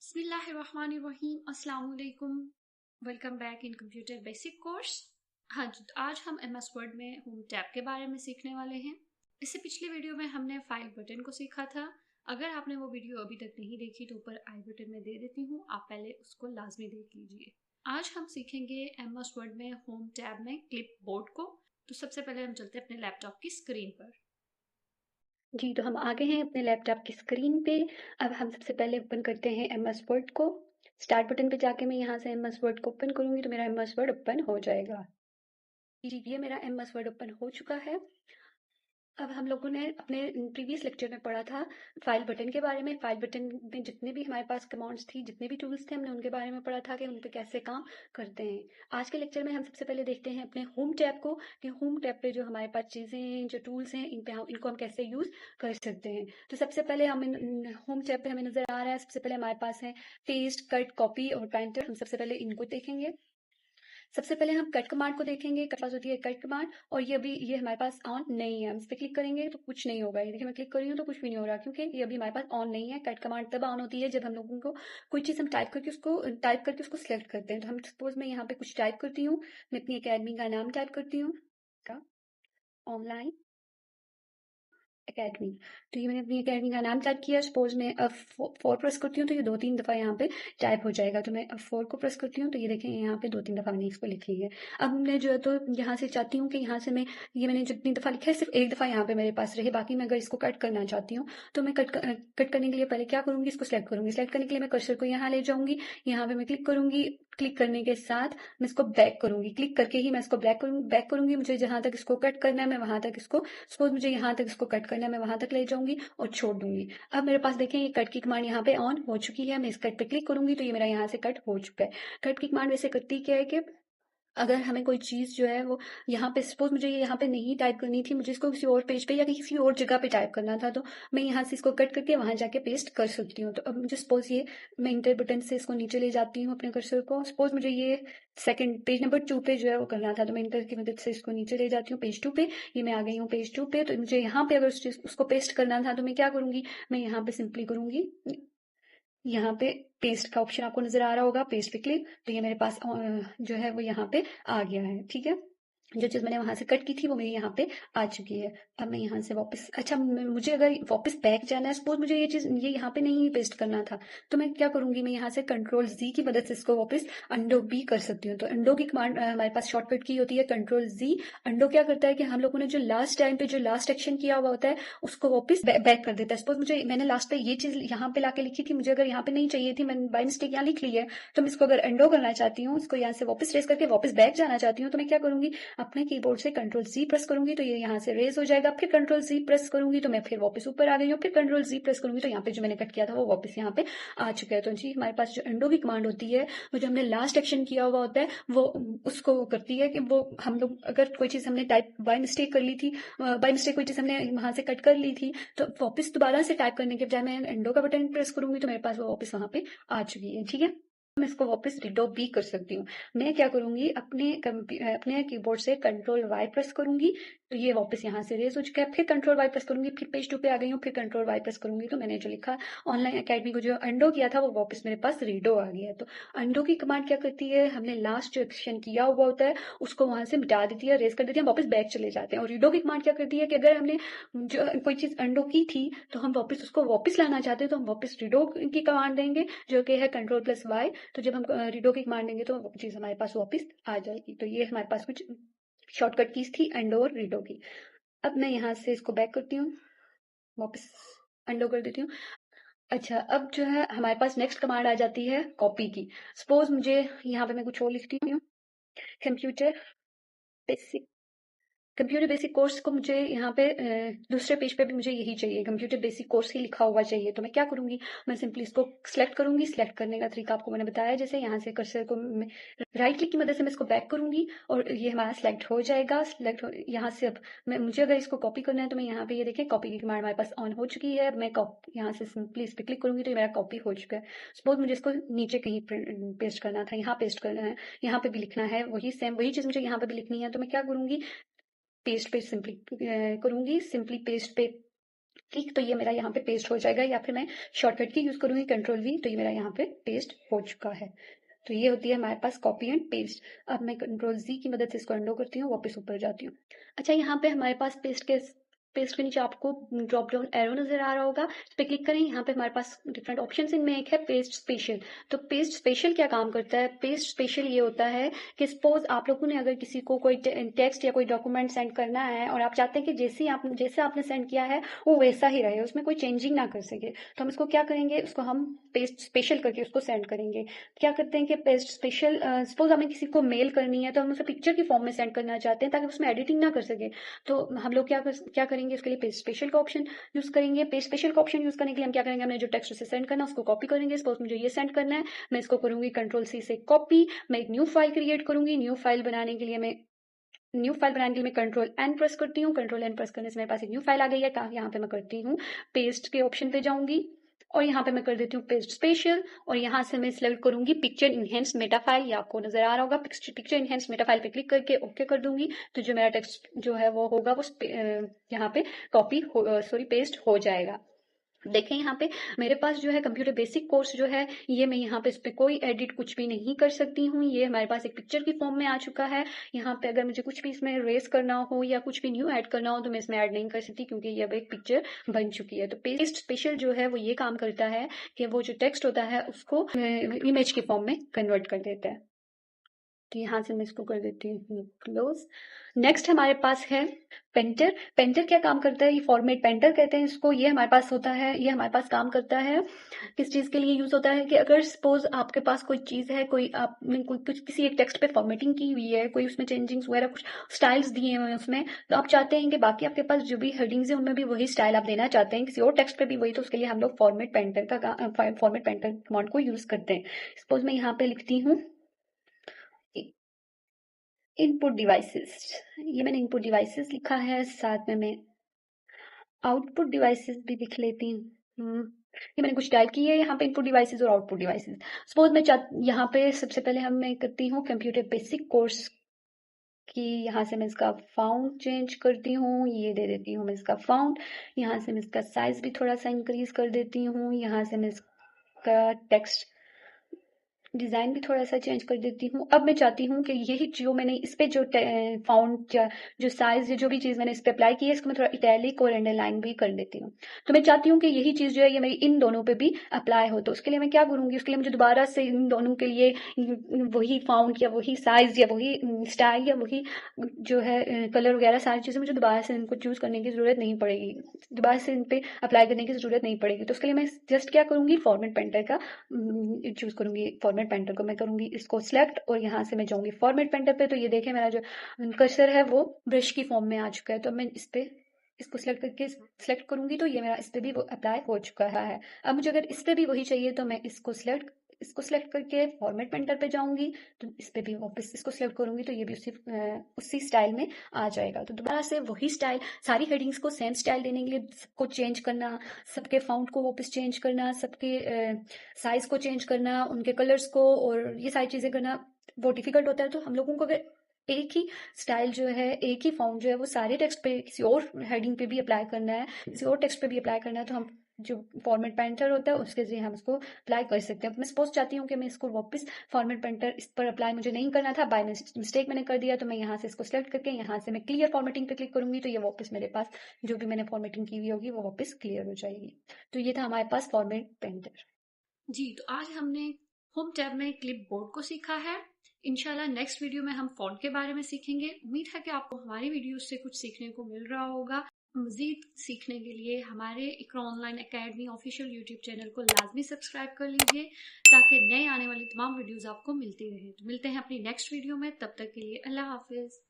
बिस्मिल्लाहिर्रहमानिर्रहीम, अस्सलाम वालेकुम। Welcome back in computer basic course. हाँ जी, तो आज हम एमएस वर्ड में होम टैब के बारे में सीखने वाले हैं। इससे पिछले वीडियो में हमने फाइल बटन को सीखा था। अगर आपने वो वीडियो अभी तक नहीं देखी तो ऊपर आई बटन में दे देती हूँ, आप पहले उसको लाजमी देख लीजिए। आज हम सीखेंगे एमएस वर्ड में होम टैब में क्लिप बोर्ड को। तो सबसे पहले हम चलते हैं अपने लैपटॉप की स्क्रीन पर। जी, तो हम आ गए हैं अपने लैपटॉप की स्क्रीन पे। अब हम सबसे पहले ओपन करते हैं एमएस वर्ड को। स्टार्ट बटन पे जाके मैं यहाँ से एमएस वर्ड को ओपन करूँगी तो मेरा एमएस वर्ड ओपन हो जाएगा। जी, ये मेरा एमएस वर्ड ओपन हो चुका है। अब हम लोगों ने अपने प्रीवियस लेक्चर में पढ़ा था फाइल बटन के बारे में। फाइल बटन में जितने भी हमारे पास कमांड्स थी, जितने भी टूल्स थे, हमने उनके बारे में पढ़ा था कि उन पे कैसे काम करते हैं। आज के लेक्चर में हम सबसे पहले देखते हैं अपने होम टैब को, कि होम टैब पे जो हमारे पास चीज़ें हैं, जो टूल्स हैं, इनको हम कैसे यूज़ कर सकते हैं। तो सबसे पहले हम होम टैब पे हमें नज़र आ रहा है, सबसे पहले हमारे पास है पेस्ट, कट, कॉपी और पेंटर। हम सबसे पहले इनको देखेंगे। सबसे पहले हम कट कमांड को देखेंगे। कट पास होती है कट कमांड, और ये हमारे पास ऑन नहीं है। हम इस पर क्लिक करेंगे तो कुछ नहीं होगा। ये देखिए, मैं क्लिक कर रही हूँ तो कुछ भी नहीं हो रहा, क्योंकि ये अभी हमारे पास ऑन नहीं है। कट कमांड तब ऑन होती है जब हम लोगों को कोई चीज़ हम टाइप करके उसको सिलेक्ट करते हैं। तो हम सपोज मैं यहाँ पे कुछ टाइप करती हूँ। मैं अपनी अकेडमी का नाम टाइप करती हूँ, ऑनलाइन एकेडमी। तो ये मैंने अपनी अकेडमी का नाम टाइप किया। सपोज मैं अब 4 प्रेस करती हूँ तो ये 2-3 दफ़ा यहाँ पे टाइप हो जाएगा। तो मैं अब 4 को प्रेस करती हूँ तो ये देखें, यहाँ पे 2-3 दफ़ा मैंने इसको लिख ली है। अब मैं जो है तो यहाँ से चाहती हूँ कि यहाँ से मैंने जितनी दफ़ा लिखा है सिर्फ एक दफ़ा यहाँ पे मेरे पास रहे। बाकी मैं अगर इसको कट करना चाहती हूँ तो मैं कट करने के लिए पहले क्या करूँगी, इसको सेलेक्ट करूँगी। सेलेक्ट करने के लिए मैं कर्सर को यहाँ ले जाऊँगी, यहाँ पे मैं क्लिक करूँगी। क्लिक करने के साथ मैं इसको बैक करूँगी। क्लिक करके ही मैं इसको बैक करूँगी। मुझे जहाँ तक इसको कट करना है मैं वहाँ तक इसको, सपोज मुझे यहाँ तक इसको कट करना है, मैं वहाँ तक ले जाऊँगी और छोड़ दूँगी। अब मेरे पास देखें ये कट की कमांड यहाँ पे ऑन हो चुकी है। मैं इस कट पे क्लिक करूँगी तो ये मेरा यहाँ से कट हो चुका है। कट की कमांड वैसे करती क्या है कि अगर हमें कोई चीज़ जो है वो यहाँ पे, सपोज मुझे ये यहाँ पे नहीं टाइप करनी थी, मुझे इसको किसी और पेज पे या किसी और जगह पे टाइप करना था, तो मैं यहाँ से इसको कट करके वहाँ जाके पेस्ट कर सकती हूँ। तो अब मुझे सपोज ये, मैं इंटर बटन से इसको नीचे ले जाती हूँ अपने कर्सर को। सपोज मुझे ये सेकंड पेज नंबर 2 पे जो है वो करना था, तो मैं इंटर की मदद से इसको नीचे ले जाती हूँ पेज 2 पे। ये मैं आ गई हूँ पेज 2 पे। तो मुझे यहाँ पे अगर उसको पेस्ट करना था तो मैं क्या करूँगी, मैं यहाँ पे सिंपली करूँगी, यहाँ पे पेस्ट का ऑप्शन आपको नजर आ रहा होगा, पेस्ट पे क्लिक। तो ये मेरे पास जो है वो यहाँ पे आ गया है। ठीक है, जो चीज़ मैंने वहां से कट की थी वो मेरी यहाँ पे आ चुकी है। अब मैं यहाँ से वापस, अच्छा मुझे अगर वापस बैक जाना है, सपोज मुझे ये चीज़ ये यहाँ पे नहीं पेस्ट करना था, तो मैं क्या करूंगी, मैं यहाँ से कंट्रोल जी की मदद से इसको वापस अंडो भी कर सकती हूँ। तो अंडो की कमांड हमारे पास शॉर्टकट की होती है कंट्रोल जी। अंडो क्या करता है कि हम लोगों ने जो लास्ट टाइम पे जो लास्ट एक्शन किया हुआ होता है उसको वापस बैक कर देता है। सपोज मैंने लास्ट पे ये चीज़ यहाँ पे लाके लिखी थी, मुझे अगर यहाँ पे नहीं चाहिए थी, मैंने बाय मिस्टेक यहाँ लिख ली है, तो मैं इसको अगर अंडो करना चाहती हूँ, इसको यहाँ से वापस रेस करके वापस बैक जाना चाहती हूँ, तो मैं क्या करूंगी, अपने कीबोर्ड से कंट्रोल जी प्रेस करूंगी तो ये यहाँ से रेज हो जाएगा। फिर कंट्रोल जी प्रेस करूंगी तो मैं फिर वापस ऊपर आ गई हूँ। फिर कंट्रोल जी प्रेस करूंगी तो यहाँ पे जो मैंने कट किया था वो वापस यहाँ पे आ चुका है। तो जी हमारे पास जो अंडो की कमांड होती है, वो जो हमने लास्ट एक्शन किया हुआ होता है वो उसको करती है कि वो हम लोग अगर कोई चीज़ हमने टाइप बाय मिस्टेक कर ली थी, बाय मिस्टेक कोई चीज़ हमने वहां से कट कर ली थी, तो वापस दोबारा से टाइप करने के बजाय मैं अंडो का बटन प्रेस करूंगी तो मेरे पास वो वापस वहां पे आ चुकी है। ठीक है, मैं इसको वापस रीडो भी कर सकती हूँ। मैं क्या करूंगी, अपने कीबोर्ड से कंट्रोल वाई प्रेस करूंगी तो ये वापस यहाँ से रेज हो चुका है। फिर कंट्रोल वाई प्रेस करूंगी, फिर पेज 2 पे आ गई हूँ, फिर कंट्रोल वाई प्रेस करूंगी तो मैंने जो लिखा ऑनलाइन एकेडमी को जो अंडो किया था वो वापस मेरे पास रीडो आ गया है। तो अंडो की कमांड क्या करती है, हमने लास्ट जो एक्शन किया हुआ होता है उसको वहां से मिटा देती है, रेज कर देती है, हम वापस बैक चले जाते हैं। और रीडो की कमांड क्या करती है कि अगर हमने जो कोई चीज अंडो की थी तो हम वापस उसको वापस लाना चाहते हैं तो हम वापस रीडो की कमांड देंगे, जो कि है कंट्रोल प्लस वाई। तो जब हम रीडो की कमांड देंगे तो वो चीज़ हमारे पास वापस आ जाएगी। तो ये हमारे पास कुछ शॉर्टकट कीज थी अंडो और रीडो की। अब मैं यहाँ से इसको बैक करती हूँ, वापस अंडो कर देती हूँ। अच्छा, अब जो है हमारे पास नेक्स्ट कमांड आ जाती है कॉपी की। सपोज मुझे यहाँ पे मैं कुछ और लिखती हूँ, computer basic computer basic course को मुझे यहाँ पे दूसरे पेज पे भी मुझे यही चाहिए, कंप्यूटर बेसिक कोर्स ही लिखा हुआ चाहिए। तो मैं क्या करूंगी, मैं सिंपली इसको सिलेक्ट करूंगी। सिलेक्ट करने का तरीका आपको मैंने बताया, जैसे यहाँ से कर्सर को राइट क्लिक की मदद से मैं इसको बैक करूंगी और ये हमारा सिलेक्ट हो जाएगा। यहाँ से अब मुझे अगर इसको कॉपी करना है तो मैं यहाँ पे ये देखें कॉपी की कमांड हमारे पास ऑन हो चुकी है। मैं यहाँ से सिंपली इस पर क्लिक करूंगी तो ये मेरा कॉपी हो चुका है। सपोज मुझे इसको नीचे कहीं पेस्ट करना था, यहाँ पेस्ट करना है, यहाँ पे भी लिखना है, वही सेम वही चीज़ मुझे यहाँ पे भी लिखनी है। तो मैं क्या करूंगी, पेस्ट पे सिंपली करूंगी, सिंपली पेस्ट पे ठीक, तो ये मेरा यहाँ पे पेस्ट हो जाएगा, या फिर मैं शॉर्टकट की यूज़ करूँगी Ctrl+V, तो ये मेरा यहाँ पे पेस्ट हो चुका है। तो ये होती है हमारे पास कॉपी एंड पेस्ट। अब मैं Ctrl+Z की मदद से इसको अंडो करती हूँ, वापस ऊपर जाती हूँ। अच्छा, यहाँ पे हमारे पास पेस्ट के नीचे आपको ड्रॉप डाउन एरो नजर आ रहा होगा, इस पे क्लिक करें। यहाँ पे हमारे पास डिफरेंट ऑप्शंस, इनमें एक है पेस्ट स्पेशल। तो पेस्ट स्पेशल क्या काम करता है? पेस्ट स्पेशल ये होता है कि सपोज आप लोगों ने अगर किसी को कोई टेक्स्ट या कोई डॉक्यूमेंट सेंड करना है और आप चाहते हैं कि जैसे आपने सेंड किया है वो वैसा ही रहे, उसमें कोई चेंजिंग ना कर सके, तो हम इसको क्या करेंगे, उसको हम पेस्ट स्पेशल करके उसको सेंड करेंगे। क्या करते हैं कि पेस्ट स्पेशल, सपोज हमें किसी को मेल करनी है तो हम उसे पिक्चर की फॉर्म में सेंड करना चाहते हैं ताकि उसमें एडिटिंग ना कर सके, तो हम लोग क्या करेंगे, उसके लिए पेस्ट स्पेशल का ऑप्शन यूज करेंगे। पेस्ट स्पेशल का ऑप्शन यूज करने के लिए हम क्या करेंगे, हमने जो टेक्स्ट उसे सेंड करना है उसको कॉपी करेंगे। सपोज मुझे ये सेंड करना है, मैं इसको करूंगी Ctrl+C से कॉपी। मैं एक न्यू फाइल क्रिएट करूंगी। न्यू फाइल बनाने के लिए मैं Ctrl+N प्रेस करती हूँ। Ctrl+N प्रेस करने से मेरे पास एक न्यू फाइल आ गई है। यहाँ पे मैं करती हूँ पेस्ट के ऑप्शन पे जाऊंगी और यहाँ पे मैं कर देती हूँ पेस्ट स्पेशल, और यहाँ से मैं सिलेक्ट करूंगी पिक्चर इनहेंस मेटा फाइल। ये आपको नजर आ रहा होगा, पिक्चर इनहेंस मेटा फाइल पे क्लिक करके ओके कर दूंगी। तो जो मेरा टेक्स्ट जो है वो होगा वो यहाँ पे पेस्ट हो जाएगा। देखें यहाँ पे मेरे पास जो है कंप्यूटर बेसिक कोर्स जो है ये मैं यहाँ पे इस पे कोई एडिट कुछ भी नहीं कर सकती हूँ। ये हमारे पास एक पिक्चर की फॉर्म में आ चुका है। यहाँ पे अगर मुझे कुछ भी इसमें रेस करना हो या कुछ भी न्यू ऐड करना हो तो मैं इसमें ऐड नहीं कर सकती क्योंकि ये अब एक पिक्चर बन चुकी है। तो पेस्ट स्पेशल जो है वो ये काम करता है कि वो जो टेक्स्ट होता है उसको इमेज की फॉर्म में कन्वर्ट कर देता है। तो यहाँ से मैं इसको कर देती हूँ क्लोज। नेक्स्ट हमारे पास है पेंटर। पेंटर क्या काम करता है, ये फॉर्मेट पेंटर कहते हैं इसको। ये हमारे पास होता है, ये हमारे पास काम करता है किस चीज़ के लिए यूज होता है कि अगर सपोज आपके पास कोई चीज़ है, कोई आपने कोई कुछ किसी एक टेक्स्ट पे फॉर्मेटिंग की हुई है, कोई उसमें चेंजिंग्स वगैरह कुछ स्टाइल्स दिए हुए हैं उसमें, तो आप चाहते हैं कि बाकी आपके पास जो भी हेडिंग्स है उनमें भी वही स्टाइल आप देना चाहते हैं, किसी और टेक्स्ट पे भी वही, तो उसके लिए हम लोग फॉर्मेट पेंटर कमांड को यूज करते हैं। सपोज मैं यहाँ पे लिखती हूँ इनपुट डिवाइसेस, ये मैंने इनपुट डिवाइसेस लिखा है, साथ में मैं आउटपुट डिवाइसेस भी लिख लेती हूँ। ये मैंने कुछ टाइप की है यहाँ पे इनपुट डिवाइसेस और आउटपुट डिवाइसेस। सपोज मैं यहाँ पे सबसे पहले मैं करती हूँ कंप्यूटर बेसिक कोर्स की, यहाँ से मैं इसका फाउंड चेंज करती हूँ, ये दे देती हूँ मैं इसका फाउंड। यहाँ से मैं इसका साइज भी थोड़ा सा इंक्रीज कर देती हूँ। यहाँ से मैं इसका टेक्स्ट डिजाइन भी थोड़ा सा चेंज कर देती हूँ। अब मैं चाहती हूँ कि यही जो मैंने इस पे जो फाउंड जो साइज जो भी चीज मैंने इस पे अप्लाई की है इसको मैं थोड़ा इटैलिक और अंडरलाइन भी कर देती हूँ। तो मैं चाहती हूँ कि यही चीज जो है ये मेरी इन दोनों पे भी अप्लाई हो। तो उसके लिए मैं क्या करूंगी, उसके लिए मुझे दोबारा से इन दोनों के लिए वही फाउंड या वही साइज या वही स्टाइल या वही जो है कलर वगैरह सारी चीजें मुझे दोबारा से इनको चूज करने की जरूरत नहीं पड़ेगी, दोबारा से इन पे अप्लाई करने की जरूरत नहीं पड़ेगी। तो उसके लिए मैं जस्ट क्या करूंगी, फॉर्मेट पेंटर का चूज करूंगी। फॉर्मेट पेंटर को मैं करूंगी इसको सिलेक्ट और यहाँ से मैं जाऊंगी फॉर्मेट पेंटर पे। तो ये देखें मेरा जो कर्सर है वो ब्रश की फॉर्म में आ चुका है। तो मैं इसको सिलेक्ट करूंगी तो ये मेरा इस पे भी वो अप्लाई हो चुका है। अब मुझे अगर इस पे भी वही चाहिए तो मैं इसको सिलेक्ट करके फॉर्मेट पेंटर पे जाऊंगी, तो इस पे भी वापस इसको सिलेक्ट करूंगी तो ये भी उसी स्टाइल में आ जाएगा। तो दोबारा से वही स्टाइल, सारी हेडिंग्स को सेम स्टाइल देने के लिए सबको चेंज करना, सबके फाउंड को वापस चेंज करना, सबके साइज को चेंज करना, उनके कलर्स को और ये सारी चीजें करना वो डिफिकल्ट होता है। तो हम लोगों को अगर एक ही स्टाइल जो है, एक ही फाउंड जो है वो सारे टेक्स्ट पे, किसी और हेडिंग पे भी अप्लाई करना है, किसी और टेक्स्ट पे भी अप्लाई करना है, तो हम जो फॉर्मेट पेंटर होता है उसके जरिए हम इसको अप्लाई कर सकते हैं। मैं सपोज चाहती हूँ कि मैं इसको वापस फॉर्मेट पेंटर इस पर अप्लाई मुझे नहीं करना था, बाय मिस्टेक मैंने कर दिया, तो मैं यहाँ से इसको सिलेक्ट करके यहाँ से मैं क्लियर फॉर्मेटिंग पे क्लिक करूंगी तो ये वापस मेरे पास जो भी मैंने फॉर्मेटिंग की हुई होगी वो वापस क्लियर हो जाएगी। तो ये था हमारे पास फॉर्मेट पेंटर। जी, तो आज हमने होम टैब में क्लिप बोर्ड को सीखा है। इंशाल्लाह नेक्स्ट वीडियो में हम फॉन्ट के बारे में सीखेंगे। उम्मीद है कि आपको हमारी वीडियो से कुछ सीखने को मिल रहा होगा। मजीद सीखने के लिए हमारे Iqra online academy official YouTube channel को लाजमी सब्सक्राइब कर लीजिए ताकि नए आने वाली तमाम वीडियोस आपको मिलती रहे। तो मिलते हैं अपनी नेक्स्ट वीडियो में, तब तक के लिए अल्लाह हाफिज।